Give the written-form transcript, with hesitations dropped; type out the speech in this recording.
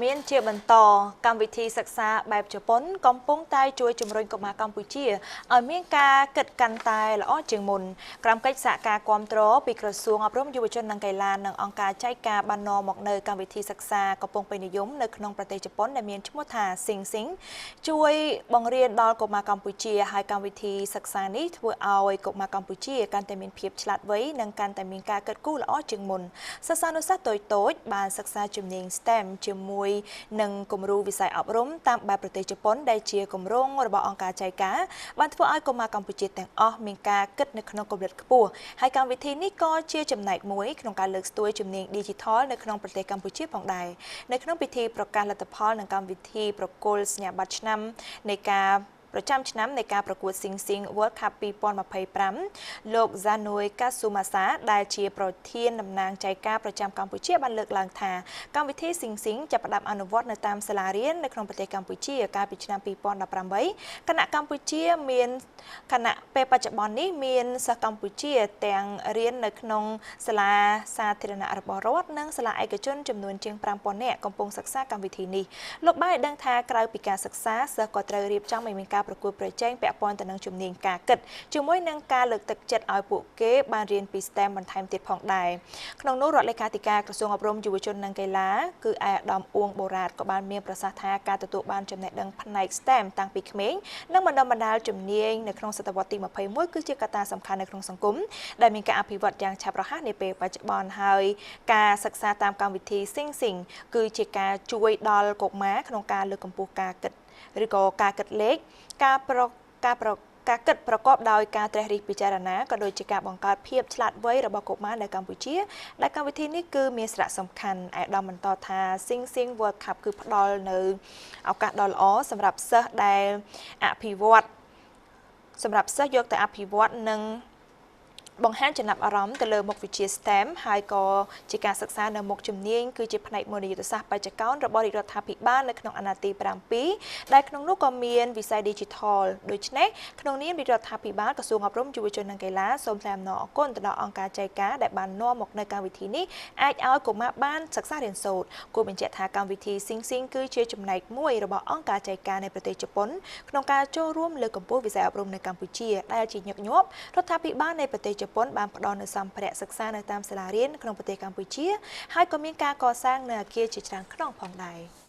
មានជាបន្តកម្មវិធីសិក្សាបែបជប៉ុនកំពុងតែជួយជំរុញកុមារកម្ពុជាឲ្យមានការគិតកាន់តែល្អជាងមុនក្រុមកិច្ចសហការគាំទ្រពីក្រសួងអប់រំយុវជននិងកីឡានិងអង្គការចែកការបាននាំមកនៅកម្មវិធីសិក្សាកំពុងពេញនិយមនៅក្នុងប្រទេសជប៉ុនដែលមានឈ្មោះថា Sing ជួយបង្រៀនដល់កុមារកម្ពុជាហើយកម្មវិធីសិក្សានេះធ្វើឲ្យកុមារកម្ពុជាកាន់តែមានភាពឆ្លាតវៃនិងកាន់តែមានការគិតគូរល្អជាងមុនសិស្សានុសិស្សតូចៗបានសិក្សាជំនាញ STEM ជាមួយនឹងគំរូវិស័យអប់រំតាមបែបប្រទេសជប៉ុនដែលជាគម្រោងរបស់អង្គការចែកការបានធ្វើឲ្យកុមារកម្ពុជាទាំងអស់មានការគិតនៅក្នុងកម្រិតខ្ពស់ហើយកម្មវិធីនេះក៏ជាចំណែកមួយក្នុងការលើកស្ទួយជំនាញ Digital នៅក្នុងប្រទេសកម្ពុជាផងដែរនៅក្នុងពិធីប្រកាសលទ្ធផលនិងកម្មវិធីប្រគល់សញ្ញាបត្រឆ្នាំនៃការប្រចាំឆ្នាំនៃការប្រកួត Sing World Cup 2025 លោក Zanui Kasumasa ដែលជាប្រធានតំណាងចែកការប្រចាំកម្ពុជាបានលើកឡើងថាកម្មវិធី Sing ចាប់ផ្ដើមអនុវត្តនៅតាមសាលារៀននៅក្នុងប្រទេសកម្ពុជាកាលពីឆ្នាំ2018គណៈកម្ពុជាមានគណៈពេលបច្ចុប្បន្ននេះមានសិស្សកម្ពុជាទាំងរៀននៅក្នុងសាលាសាធារណៈរបស់រដ្ឋនិងសាលាឯកជនចំនួនជាង 5000 នាក់កំពុងសិក្សាកម្មវិធីនេះលោកបានដឹងថាក្រៅពីការសិក្សាសិស្សក៏ត្រូវរៀបចំឲ្យមានការប្រកួតប្រជែងពាក់ព័ន្ធទៅនឹងជំនាញការគិតជាមួយនឹងការលើកទឹកចិត្តឲ្យពួកគេបានរៀនពី STEM បន្ថែមទៀតផងដែរក្នុងនោះរដ្ឋលេខាធិការក្រសួងអប់រំយុវជននិងកីឡាគឺឯកឧត្តមអួងបូរ៉ាតក៏បានមានប្រសាសន៍ថាការទទួលបានចំណេះដឹងផ្នែក STEM តាំងពីក្មេងនិងបណ្ដុះបណ្ដាលជំនាញនៅក្នុងសតវត្សទី21គឺជាកត្តាសំខាន់នៅក្នុងសង្គមដែលមានការអភិវឌ្ឍយ៉ាងឆាប់រហ័សនាពេលបច្ចុប្បន្នហើយការសិក្សាតាមកម្មវិធី Sing គឺជាការជួយដល់កុមារក្នុងការលើកកម្ពស់ការគិតឬក៏ការគិតលេខការគិតប្រកបដោយការត្រិះរិះពិចារណាក៏ដូចជាការបង្កើតភាពឆ្លាតវៃរបស់កុមារនៅកម្ពុជាដែលកម្មវិធីនេះគឺមានសារៈសំខាន់ឯកឧត្តមបន្តថា Sing World Cup គឺផ្ដល់នៅឱកាសដ៏ល្អសម្រាប់សិស្សដែលអភិវឌ្ឍសម្រាប់សិស្សយកទៅអភិវឌ្ឍនិងបង្ហាញចំណាប់អារម្មណ៍ទៅលើមុខវិជ្ជា STEM ហើយក៏ជាការសិក្សានៅមុខជំនាញគឺជាផ្នែកមួយនៃយុទ្ធសាស្ត្របច្ចុប្បន្នរបស់រាជរដ្ឋាភិបាលនៅក្នុងអាណត្តិទី7ដែលក្នុងនោះក៏មានវិស័យ Digital ដូច្នេះក្នុងនាមរាជរដ្ឋាភិបាលក្រសួងអប់រំយុវជននិងកីឡាសូមថ្លែងអំណរអគុណទៅដល់អង្គការចែកការដែលបាននាំមកនៅកម្មវិធីនេះអាចឲ្យកុមារបានសិក្សារៀនសូត្រគួរបញ្ជាក់ថាកម្មវិធី Sing គឺជាចំណែកមួយរបស់អង្គការចែកការនៃប្រទេសជប៉ុនក្នុងការចូលរួមលើកកម្ពស់វិស័យអប់រំនៅកម្ពុជាដែលជាញឹកញាប់រដ្ឋាភិបាលនៃប្រទេសជប៉ុនបានផ្ដល់នូវសម្ភារៈសិក្សានៅតាមសាលារៀនក្នុងប្រទេសកម្ពុជាហើយក៏មានការកសាងនៅអគារជាច្រើនខ្នងផងដែរ